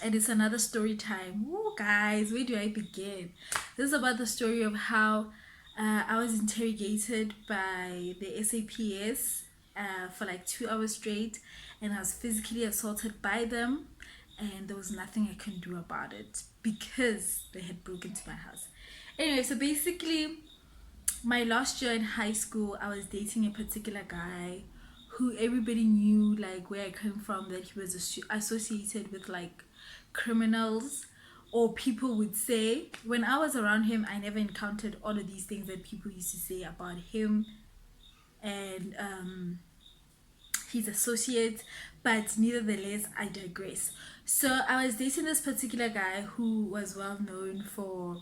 and it's another story time. Ooh, guys, where do I begin? This is about the story of how I was interrogated by the SAPS for like 2 hours straight, and I was physically assaulted by them, and there was nothing I could do about it because they had broken into my house. Anyway, so basically, my last year in high school, I was dating a particular guy who everybody knew, like where I came from, that he was associated with like criminals, or people would say. When I was around him, I never encountered all of these things that people used to say about him and his associates, but nevertheless, I digress. So I was dating this particular guy who was well known for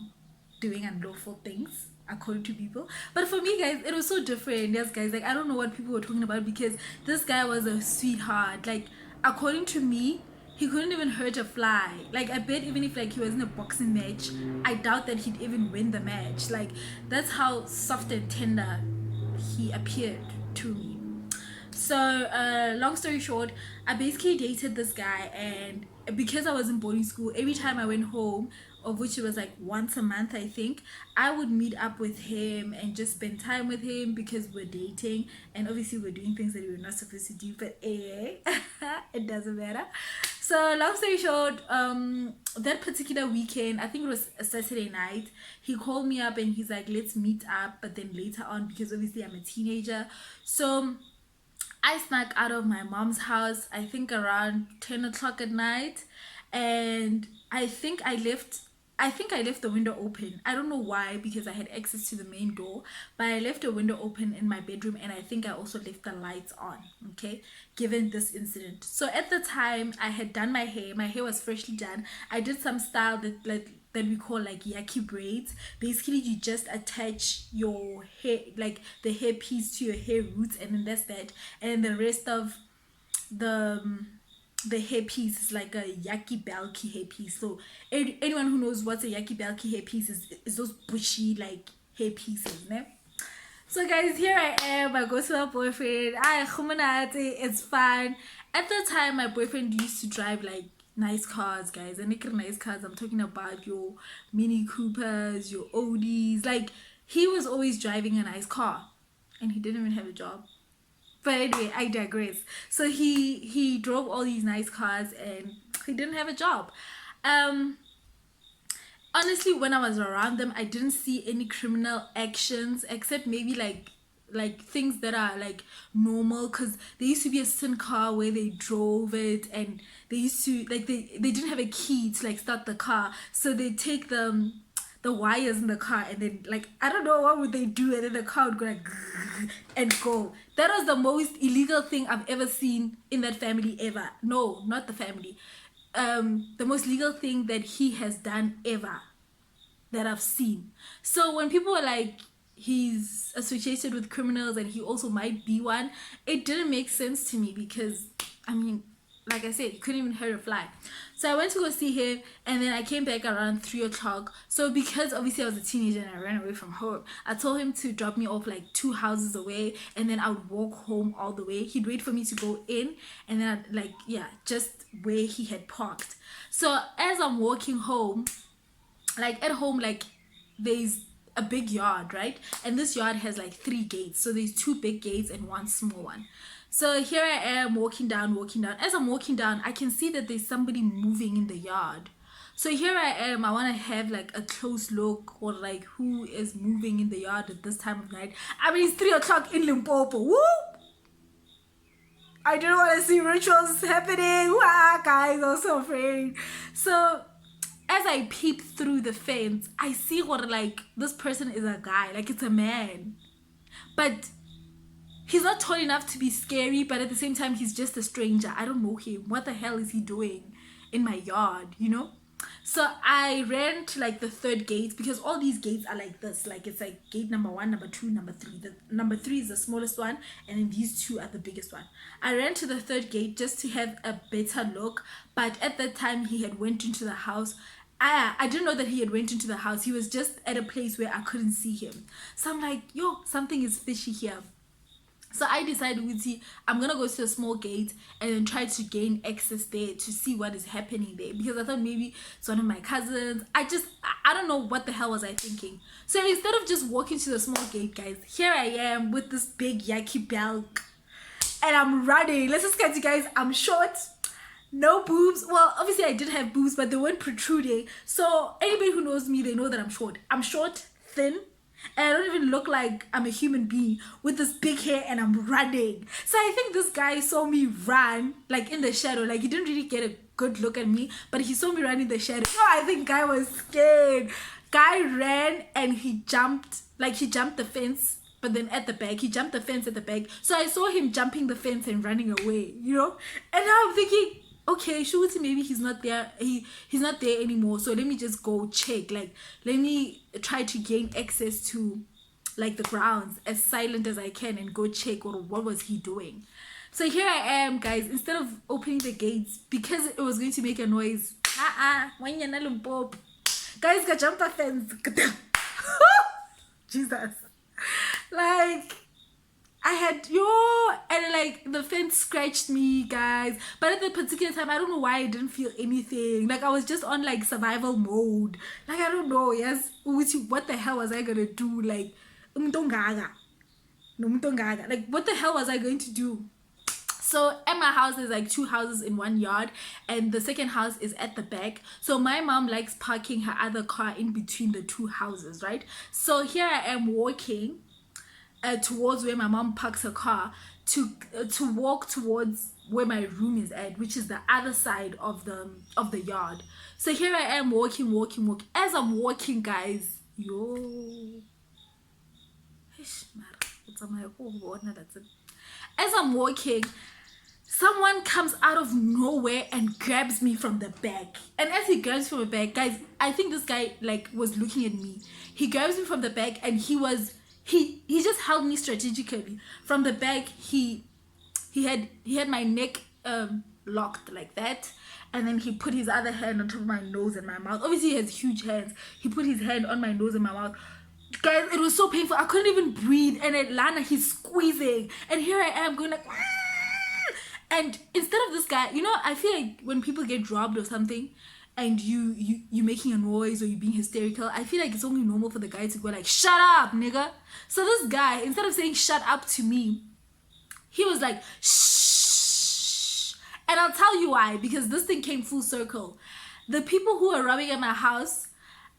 doing unlawful things according to people, but for me, guys, it was so different. Yes, guys, like I don't know what people were talking about, because this guy was a sweetheart. Like, according to me, he couldn't even hurt a fly. Like, I bet even if like he was in a boxing match, I doubt that he'd even win the match. Like, that's how soft and tender he appeared to me. So, long story short, I basically dated this guy, and because I was in boarding school, every time I went home, of which it was like once a month, I think, I would meet up with him and just spend time with him because we're dating, and obviously we're doing things that we were not supposed to do, but it doesn't matter. So, long story short, that particular weekend, I think it was a Saturday night, he called me up and he's like, let's meet up, but then later on, because obviously I'm a teenager. So I snuck out of my mom's house, I think around 10 o'clock at night, and I think I left the window open. I don't know why, because I had access to the main door, but I left the window open in my bedroom, and I think I also left the lights on, okay, given this incident. So at the time, I had done my hair. My hair was freshly done. I did some style that we call like yaki braids. Basically, you just attach your hair, like the hair piece, to your hair roots, and then that's that. And the rest of the hair piece is like a yaki balki hair piece. So anyone who knows what's a yaki balki hair piece is those bushy like hair pieces, ne? So guys, here I am. I go to my boyfriend. It's fun. At the time, my boyfriend used to drive like nice cars, guys. And nice cars, I'm talking about your Mini Coopers, your Odis. Like, he was always driving a nice car, and he didn't even have a job. But anyway, I digress. So he drove all these nice cars, and he didn't have a job. Um, Honestly, when I was around them, I didn't see any criminal actions, except maybe like things that are like normal, because there used to be a certain car where they drove it, and they used to like they didn't have a key to like start the car, so they take the wires in the car, and then like I don't know what would they do, and then the car would go like and go. That was the most illegal thing I've ever seen in that family ever. No, not the family. The most legal thing that he has done ever that I've seen. So when people were like, he's associated with criminals and he also might be one, it didn't make sense to me, because I mean, like I said, he couldn't even hurt a fly. So I went to go see him, and then I came back around 3 o'clock. So because obviously I was a teenager and I ran away from home, I told him to drop me off like 2 houses away, and then I would walk home all the way. He'd wait for me to go in, and then I'd like, yeah, just where he had parked. So as I'm walking home, like at home, like there's a big yard, right? And this yard has like 3 gates. So there's 2 big gates and 1 small one. So here I am walking down. As I'm walking down, I can see that there's somebody moving in the yard. So here I am. I want to have like a close look, or like who is moving in the yard at this time of night. I mean, it's 3 o'clock in Limpopo. Woo! I didn't want to see rituals happening. Wow, guys, I'm so afraid. So as I peep through the fence, I see what like this person is a guy, like it's a man. But he's not tall enough to be scary, but at the same time, he's just a stranger. I don't know him. What the hell is he doing in my yard, you know? So I ran to like the 3rd gate, because all these gates are like this. Like it's like gate number 1, number 2, number 3. The number 3 is the smallest one, and then these 2 are the biggest one. I ran to the 3rd gate just to have a better look, but at that time he had went into the house. I didn't know that he had went into the house. He was just at a place where I couldn't see him. So I'm like, yo, something is fishy here. So I decided with I'm gonna go to a small gate and then try to gain access there to see what is happening there, because I thought maybe it's one of my cousins. I don't know what the hell was I thinking. So instead of just walking to the small gate, guys, here I am with this big yaki belt and I'm running. Let's just get you guys. I'm short, no boobs. Well, obviously I did have boobs, but they weren't protruding. So anybody who knows me, they know that I'm short. I'm short, thin, and I don't even look like I'm a human being with this big hair, and I'm running. So I think this guy saw me run, like in the shadow. Like, he didn't really get a good look at me, but he saw me run in the shadow. So I think guy was scared. Guy ran and he jumped the fence, but then at the back, he jumped the fence at the back. So I saw him jumping the fence and running away, you know? And now I'm thinking, okay, Shuti, maybe he's not there. He's not there anymore. So let me just go check. Like, let me try to gain access to like the grounds as silent as I can and go check what was he doing. So here I am, guys. Instead of opening the gates, because it was going to make a noise. Guys, got jump the fence. Jesus. Like, I had and like the fence scratched me, guys. But at the particular time, I don't know why I didn't feel anything. Like, I was just on like survival mode. Like, I don't know. Yes, what the hell was I gonna do? Like, like, what the hell was I going to do? So at my house, there's like 2 houses in one yard, and the second house is at the back. So my mom likes parking her other car in between the 2 houses, right? So here I am walking towards where my mom parks her car to walk towards where my room is at, which is the other side of the yard. So here I am walking. As I'm walking, guys, as I'm walking, someone comes out of nowhere and grabs me from the back. And as he grabs from the back, guys, I think this guy like was looking at me. He grabs me from the back, and he just held me strategically from the back. He had my neck locked like that, and then he put his other hand on top of my nose and my mouth. Obviously he has huge hands. He put his hand on my nose and my mouth. Guys, it was so painful. I couldn't even breathe. And at Lana, he's squeezing, and here I am going like, and instead of this guy, you know, I feel like when people get robbed or something and you making a noise or you being hysterical, I feel like it's only normal for the guy to go like, shut up, nigga. So this guy, instead of saying shut up to me, he was like, shh. And I'll tell you why, because this thing came full circle. The people who are robbing at my house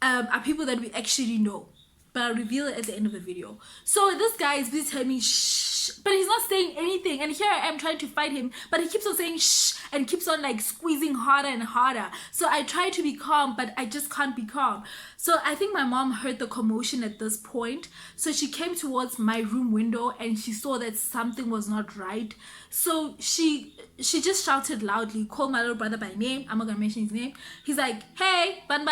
are people that we actually know, but I'll reveal it at the end of the video. So this guy is busy telling me shh, but he's not saying anything, and here I am trying to fight him, but he keeps on saying shh and keeps on like squeezing harder and harder. So I try to be calm, but I just can't be calm. So I think my mom heard the commotion at this point, so she came towards my room window and she saw that something was not right. So she just shouted loudly, called my little brother by name. I'm not gonna mention his name. He's like, hey, Ban,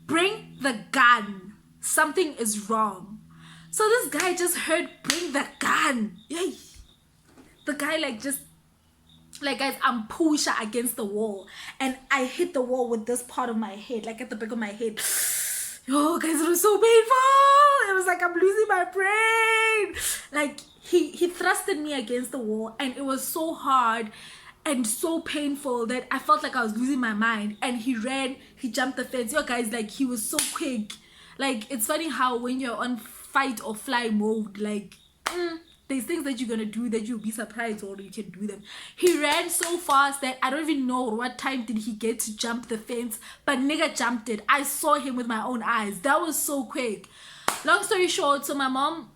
bring the gun. Something is wrong. So this guy just heard, bring the gun. Yay. The guy guys, I'm pushed against the wall, and I hit the wall with this part of my head, like at the back of my head. Yo, guys, it was so painful. It was like I'm losing my brain. Like, he thrusted me against the wall, and it was so hard and so painful that I felt like I was losing my mind. And he ran, he jumped the fence. Yo, guys, like, he was so quick. Like, it's funny how when you're on fight or fly mode, like, there's things that you're gonna do that you'll be surprised or you can do them. He ran so fast that I don't even know what time did he get to jump the fence, but nigga jumped it. I saw him with my own eyes. That was so quick. Long story short, so my mom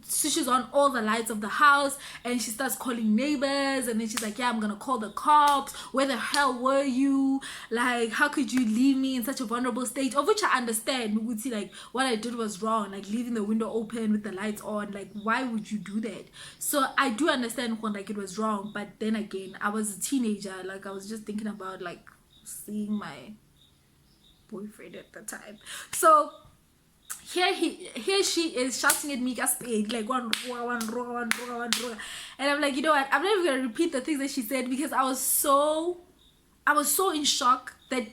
switches on all the lights of the house, and she starts calling neighbors, and then she's like, yeah, I'm gonna call the cops. Where the hell were you? Like, how could you leave me in such a vulnerable state? Of which I understand. We would see like what I did was wrong, like leaving the window open with the lights on. Like, why would you do that? So I do understand when like it was wrong, but then again, I was a teenager. Like, I was just thinking about like seeing my boyfriend at the time. So here she is shouting at me, like one roga. And I'm like, you know what? I'm not even gonna repeat the things that she said, because I was so in shock that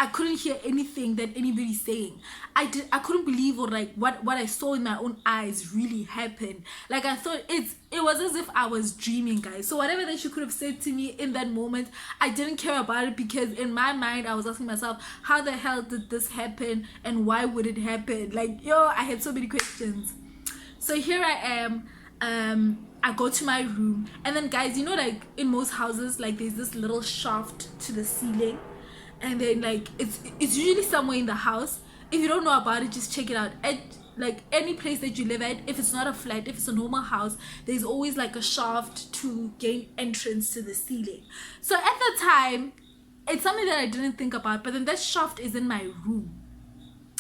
I couldn't hear anything that anybody's saying. I couldn't believe, or like what I saw in my own eyes really happened. Like I thought it was as if I was dreaming, guys. So whatever that she could have said to me in that moment, I didn't care about it, because in my mind I was asking myself, how the hell did this happen and why would it happen? Like, I had so many questions. So here I am. I go to my room, and then, guys, like in most houses, like there's this little shaft to the ceiling, and then like it's usually somewhere in the house. If you don't know about it, just check it out. At like any place that you live at, if it's not a flat, if it's a normal house, there's always like a shaft to gain entrance to the ceiling. So at the time, it's something that I didn't think about, but then that shaft is in my room.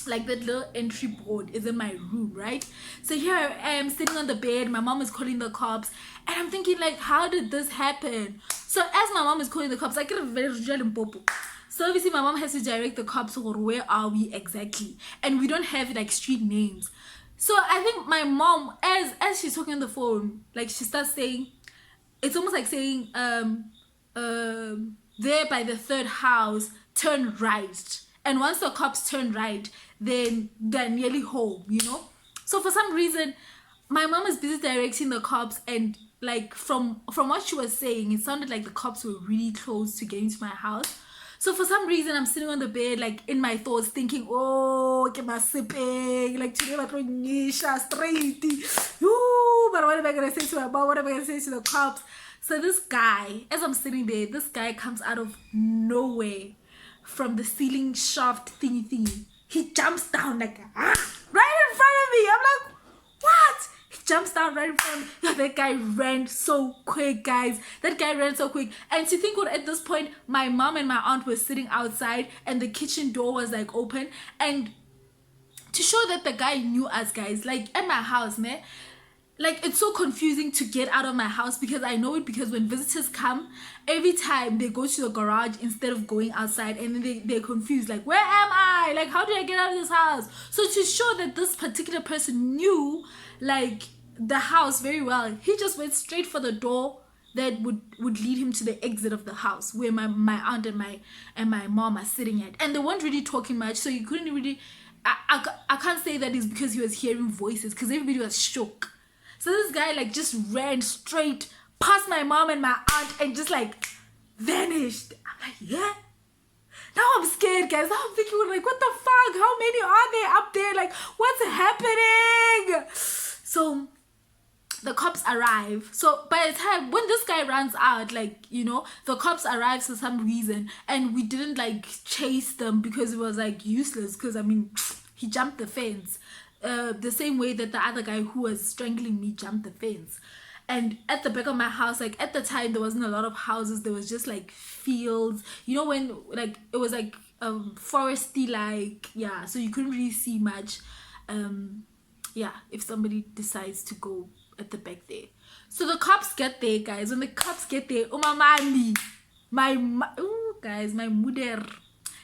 Like that little entry board is in my room, right? So here I am sitting on the bed. My mom is calling the cops, and I'm thinking, like, how did this happen? So as my mom is calling the cops, I get a very Limpopo. So obviously my mom has to direct the cops, or where are we exactly? And we don't have like street names. So I think my mom, as she's talking on the phone, like she starts saying, it's almost like saying, there by the third house, turn right. And once the cops turn right, then they're nearly home, So for some reason, my mom is busy directing the cops, and like from what she was saying, it sounded like the cops were really close to getting to my house. So for some reason, I'm sitting on the bed, like in my thoughts, thinking, oh, get my sipping, like today I'm going Nisha straight. Ooh, but what am I gonna say to my mom? What am I gonna say to the cops? So this guy, as I'm sitting there, this guy comes out of nowhere from the ceiling shaft thingy. He jumps down like right in front of me. I'm like, what? He jumps down right in front of me. Yeah, that guy ran so quick, guys. That guy ran so quick. And to think, at this point, my mom and my aunt were sitting outside, and the kitchen door was like open. And to show that the guy knew us, guys, like at my house, man, like it's so confusing to get out of my house, because I know it, because when visitors come, every time they go to the garage instead of going outside, and then they're confused, like, where am I? Like, how do I get out of this house? So to show that this particular person knew like the house very well, he just went straight for the door that would lead him to the exit of the house, where my aunt and my mom are sitting at. And they weren't really talking much, so you couldn't really, I can't say that it's because he was hearing voices, because everybody was shook. So this guy like just ran straight past my mom and my aunt and just like vanished. I'm like, yeah. Now I'm scared, guys. Now I'm thinking, like, what the fuck? How many are there up there? Like, what's happening? So the cops arrive. So by the time when this guy runs out, like, the cops arrive for some reason, and we didn't like chase them because it was like useless, because I mean he jumped the fence. The same way that the other guy who was strangling me jumped the fence. And at the back of my house, like at the time, there wasn't a lot of houses. There was just like fields, when like it was like foresty, like, yeah, so you couldn't really see much. If somebody decides to go at the back there. So the cops get there, guys. When the cops get there, my mother,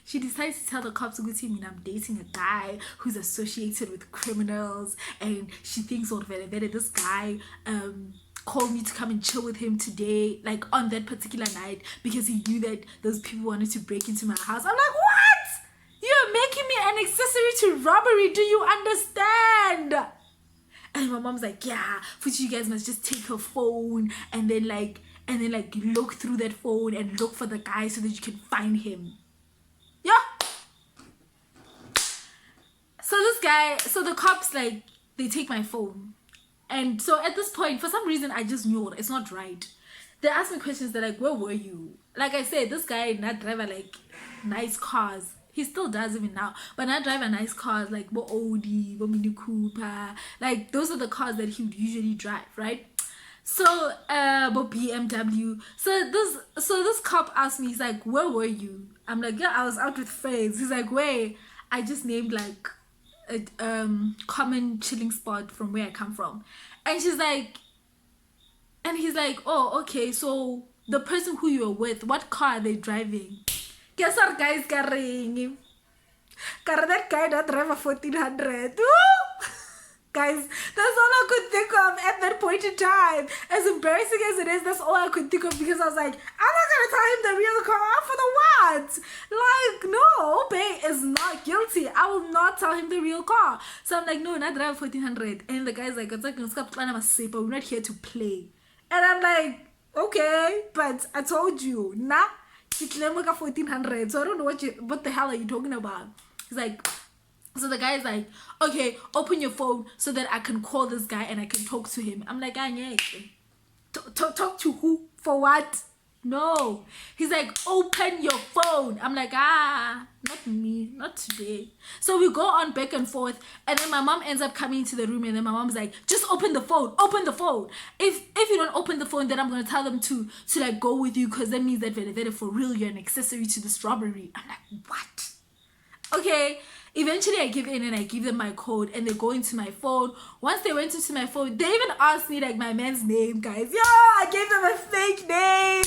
she decides to tell the cops, I'm dating a guy who's associated with criminals, and she thinks, this guy called me to come and chill with him today, like on that particular night, because he knew that those people wanted to break into my house. I'm like, what? You're making me an accessory to robbery. Do you understand? And my mom's like, yeah, but you guys must just take her phone and then look through that phone and look for the guy so that you can find him. Yeah. So the cops, like, they take my phone. And so at this point, for some reason, I just knew it's not right. They asked me questions. They're like, where were you? Like I said, this guy not drive like nice cars. He still does even now. But not drive a nice cars like Bo Audi, Bo Mini Cooper. Like, those are the cars that he would usually drive, right? So, Bo BMW. So this cop asked me, he's like, where were you? I'm like, yeah, I was out with friends. He's like, where? I just named like a common chilling spot from where I come from. And she's like, and he's like, oh, okay, so the person who you're with, what car are they driving? Guess our guy's carrying. That guy that drive a 1400. Guys, that's all I could think of at that point in time. As embarrassing as it is, that's all I could think of, because I was like, I'm not gonna tell him the real car for the what? Like, no, Ope is not guilty. I will not tell him the real car. So I'm like, no, not drive 1400. And the guy's like, we're not here to play. And I'm like, okay, but I told you, nah, it's 1400. So I don't know what the hell are you talking about? He's like, so the guy's like, okay, open your phone so that I can call this guy and I can talk to him. I'm like, talk to who? For what? No. He's like, open your phone. I'm like, not me, not today. So we go on back and forth, and then my mom ends up coming into the room, and then my mom's like, just open the phone, open the phone. If you don't open the phone, then I'm gonna tell them to like go with you, because that means that very for real you're an accessory to this robbery. I'm like, what? Okay. Eventually I give in and I give them my code, and they go into my phone. Once they went into my phone, they even asked me like my man's name, guys. Yo, I gave them a fake name.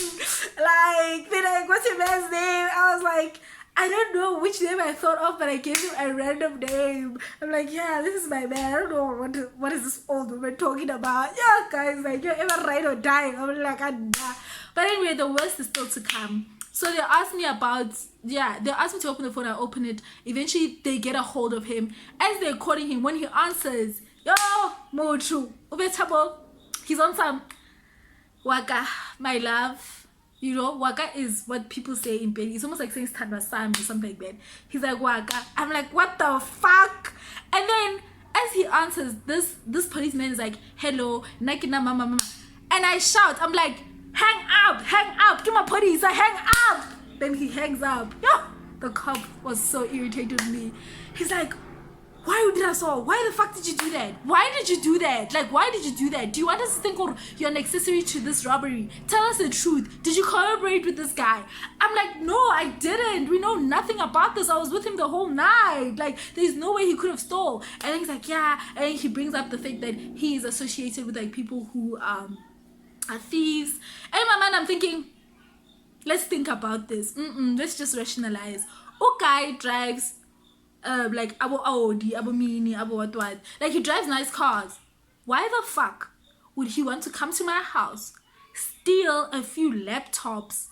Like, they're like, what's your man's name? I was like, I don't know which name I thought of, but I gave him a random name. I'm like, yeah, this is my man. I don't know what is this old woman talking about. Yeah, guys, like, you're ever ride or die. I'm like, nah. But anyway, the worst is still to come. So they asked me they asked me to open the phone. I open it. Eventually, they get a hold of him. As they're calling him, when he answers, yo, Mochu, Ubetabo, he's on some Waka, my love. You know, Waka is what people say in bed. It's almost like saying Standasam or something like that. He's like, Waka. I'm like, what the fuck? And then, as he answers, this policeman is like, hello, Nakina mama mama. And I shout, I'm like, hang up, give my police, hang up. Then he hangs up. Yeah, the cop was so irritated with me. He's like, why you did us all? Why the fuck did you do that? Why did you do that? Like, why did you do that? Do you want us to think you're an accessory to this robbery? Tell us the truth. Did you collaborate with this guy? I'm like, no, I didn't. We know nothing about this. I was with him the whole night. Like, there's no way he could have stole. And then he's like, yeah. And then he brings up the fact that he is associated with like people who are thieves. And in my mind, I'm thinking, let's think about this. Let's just rationalize. Okay, drives like abo Audi, abo Mini, abo what. Like, he drives nice cars. Why the fuck would he want to come to my house, steal a few laptops?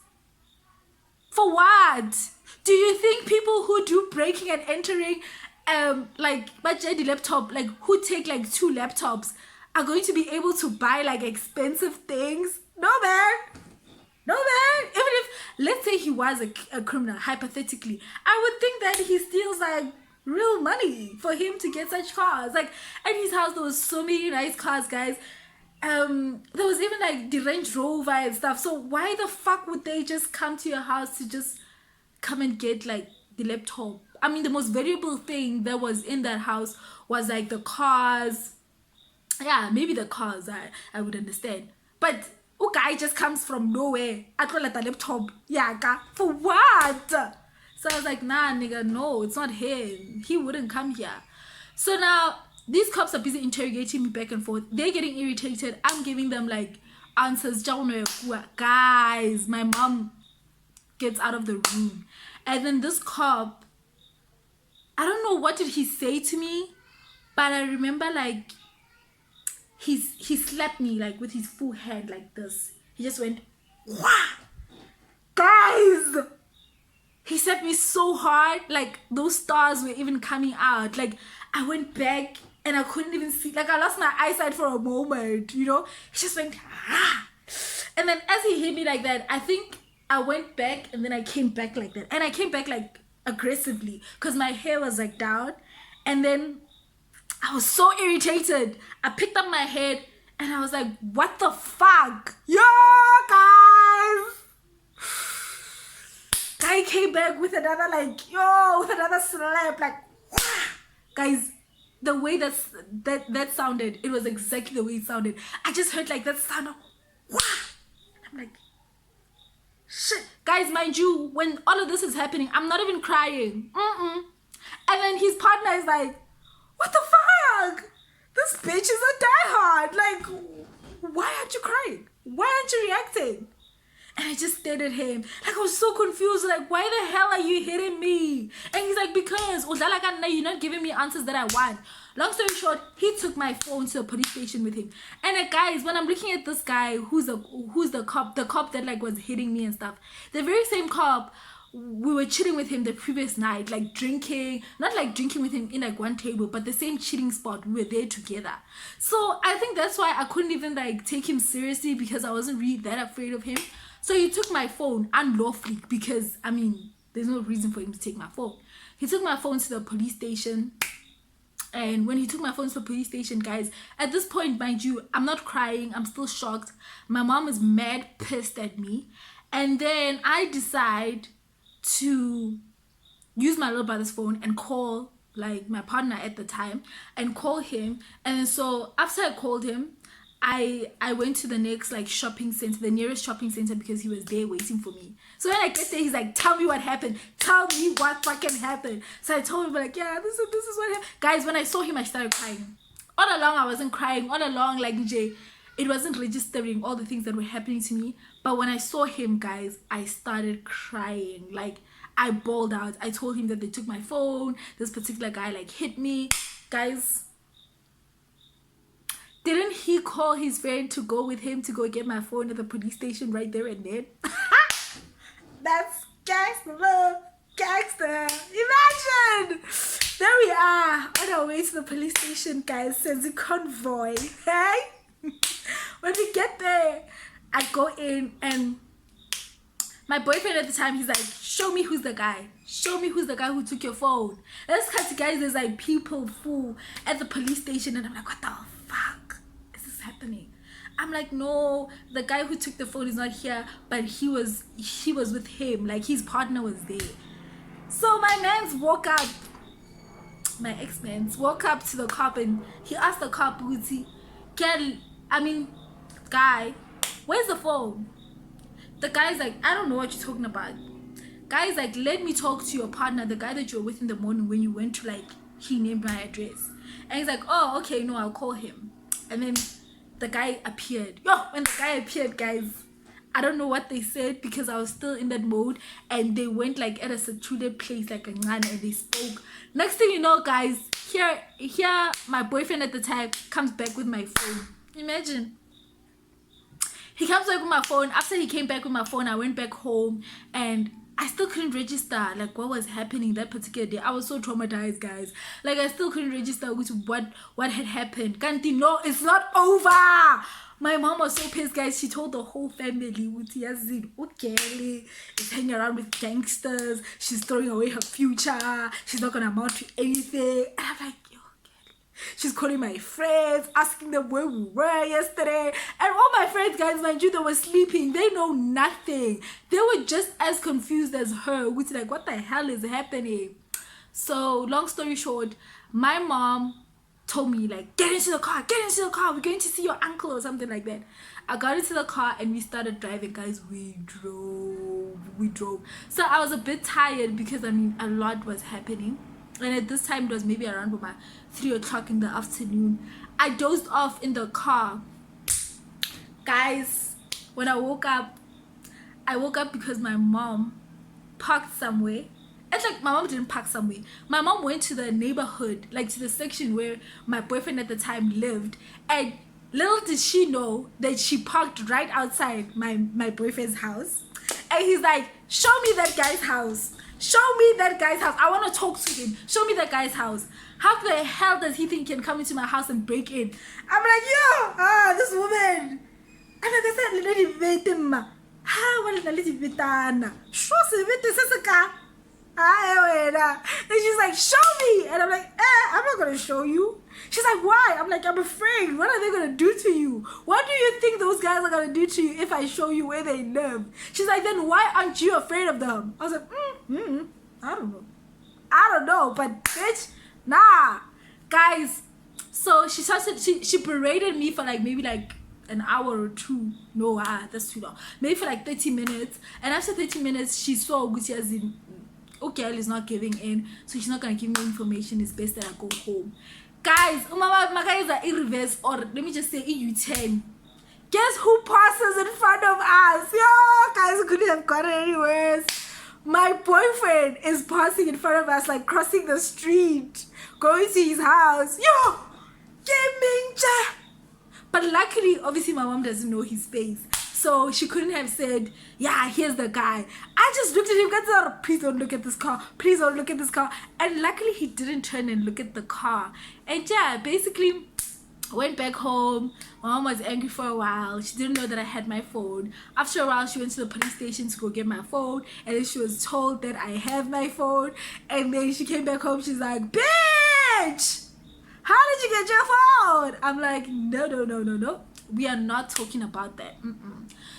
For what? Do you think people who do breaking and entering, like budget laptop, like who take like 2 laptops, are going to be able to buy like expensive things? No, man. Even if, let's say he was a criminal, hypothetically, I would think that he steals like real money for him to get such cars. Like, at his house there was so many nice cars, guys. There was even like the Range Rover and stuff. So why the fuck would they just come to your house to just come and get like the laptop? I mean, the most valuable thing that was in that house was like the cars. Yeah, maybe the cars, I would understand. But guy just comes from nowhere. I call it a laptop. Yeah, for what? So I was like, nah, nigga, no, it's not him. He wouldn't come here. So now these cops are busy interrogating me back and forth. They're getting irritated. I'm giving them like answers. Guys, my mom gets out of the room. And then this cop, I don't know what did he say to me, but I remember like he slapped me like with his full hand like this. He just went, wah! Guys! He slapped me so hard, like those stars were even coming out. Like, I went back and I couldn't even see. Like, I lost my eyesight for a moment, you know? He just went, ah! And then as he hit me like that, I think I went back and then I came back like that. And I came back like aggressively because my hair was like down. And then I was so irritated. I picked up my head and I was like, what the fuck? Yo, guys! Guy came back with another with another slap, like, wah! Guys, the way that sounded, it was exactly the way it sounded. I just heard like that sound of, wah! I'm like, shit. Guys, mind you, when all of this is happening, I'm not even crying. And then his partner is like, what the fuck? This bitch is a diehard. Like, why aren't you crying? Why aren't you reacting? And I just stared at him. Like, I was so confused. Like, why the hell are you hitting me? And he's like, because you're not giving me answers that I want. Long story short, he took my phone to the police station with him. And guys, when I'm looking at this guy who's the cop that like was hitting me and stuff, the very same cop, we were chilling with him the previous night, like drinking, not like drinking with him in like one table, but the same chilling spot. We were there together. So I think that's why I couldn't even like take him seriously, because I wasn't really that afraid of him. So he took my phone unlawfully, because I mean, there's no reason for him to take my phone. He took my phone to the police station. And when he took my phone to the police station, guys, at this point, mind you, I'm not crying, I'm still shocked. My mom is mad pissed at me. And then I decide to use my little brother's phone and call like my partner at the time and call him. And so after I called him, I went to the next like shopping center, the nearest shopping center, because he was there waiting for me. So when I get there, he's like, tell me what happened, tell me what fucking happened. So I told him like, yeah, this is what happened. Guys, when I saw him, I started crying. All along I wasn't crying, all along like Jay, it wasn't registering all the things that were happening to me. But when I saw him, guys, I started crying. Like, I bawled out. I told him that they took my phone, this particular guy like hit me. Guys, didn't he call his friend to go with him to go get my phone at the police station right there and then? That's gangster love, gangster. Imagine! There we are on our way to the police station, guys. Sends a convoy. Hey? When we get there, I go in and my boyfriend at the time, he's like, show me who's the guy. Show me who's the guy who took your phone. Let's cut to guys, there's like people full at the police station, and I'm like, what the fuck is this happening? I'm like, no, the guy who took the phone is not here, but he was with him, like his partner was there. So my man's woke up, my ex-man's woke up to the cop, and he asked the cop, guy, where's the phone? The guy's like, I don't know what you're talking about. Guy's like, let me talk to your partner, the guy that you were with in the morning when you went to like, he named my address. And he's like, oh, okay, no, I'll call him. And then the guy appeared. When the guy appeared, guys, I don't know what they said, because I was still in that mode, and they went like at a secluded place like a ngan, and they spoke. Next thing you know, guys, here my boyfriend at the time comes back with my phone. Imagine. He comes back with my phone. After he came back with my phone, I went back home, and I still couldn't register like what was happening that particular day. I was so traumatized, guys. Like, I still couldn't register with what had happened. Kanti, no, it's not over. My mom was so pissed, guys. She told the whole family, Ukeli is hanging around with gangsters. She's throwing away her future. She's not gonna amount to anything. And I'm like, she's calling my friends, asking them where we were yesterday. And all my friends, guys, mind you, they were sleeping. They know nothing. They were just as confused as her, which like, what the hell is happening? So, long story short, my mom told me, like, get into the car, we're going to see your uncle or something like that. I got into the car and we started driving, guys. We drove. So I was a bit tired, because I mean, a lot was happening. And at this time, it was maybe around about 3 o'clock in the afternoon. I dozed off in the car. Guys, when I woke up because my mom parked somewhere. It's like, my mom didn't park somewhere. My mom went to the neighborhood, like to the section where my boyfriend at the time lived. And little did she know that she parked right outside my boyfriend's house. And he's like, show me that guy's house. Show me that guy's house. I want to talk to him. Show me that guy's house. How the hell does he think he can come into my house and break in? I'm like, this woman. And like I said, lady vetima. Ha, well, lady vetana. And she's like, show me. And I'm like, I'm not going to show you. She's like, why? I'm like, I'm afraid. What are they going to do to you? What do you think those guys are going to do to you if I show you where they live? She's like, then why aren't you afraid of them? I was like, I don't know. But bitch, nah. Guys, so she berated me for like maybe like an hour or two. No, that's too long. Maybe for like 30 minutes. And after 30 minutes, she saw Gucci as in, okay, is not giving in, so she's not gonna give me information. It's best that I go home. Guys, my guys are in reverse, or let me just say in U10. Guess who passes in front of us? Yo, guys, we couldn't have gotten any worse. my boyfriend is passing in front of us, like crossing the street, going to his house. Yo, gaming cha. But luckily, obviously, my mom doesn't know his face. So she couldn't have said, yeah, here's the guy. I just looked at him, got, please don't look at this car. Please don't look at this car. And luckily, he didn't turn and look at the car. And yeah, basically, went back home. My mom was angry for a while. She didn't know that I had my phone. After a while, she went to the police station to go get my phone. And then she was told that I have my phone. And then she came back home. She's like, bitch! How did you get your phone? I'm like, no. We are not talking about that.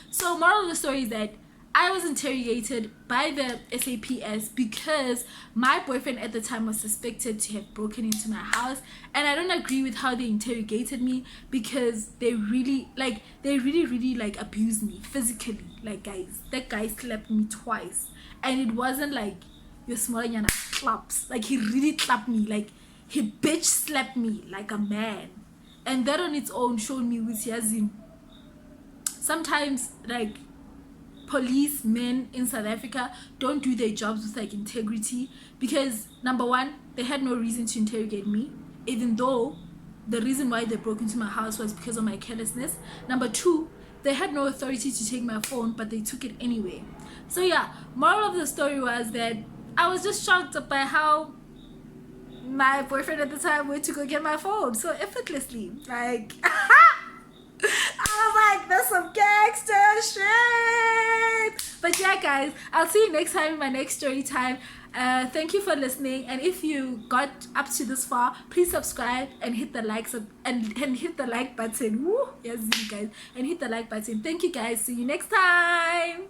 So moral of the story is that I was interrogated by the SAPS because my boyfriend at the time was suspected to have broken into my house, and I don't agree with how they interrogated me because they really abused me physically. Like, guys, that guy slapped me twice, and it wasn't like your small yana claps. Like, he really clapped me. Like, he bitch slapped me like a man. And that on its own showed me with Yazin. Sometimes, like, policemen in South Africa don't do their jobs with, like, integrity. Because, number one, they had no reason to interrogate me. Even though the reason why they broke into my house was because of my carelessness. Number two, they had no authority to take my phone, but they took it anyway. So yeah, moral of the story was that I was just shocked by how my boyfriend at the time went to go get my phone so effortlessly. Like, I was like, that's some gangster shit. But yeah, guys, I'll see you next time in my next story time. Thank you for listening, and if you got up to this far, please subscribe and hit the likes and hit the like button. Woo! Yes, you guys, and hit the like button. Thank you, guys. See you next time.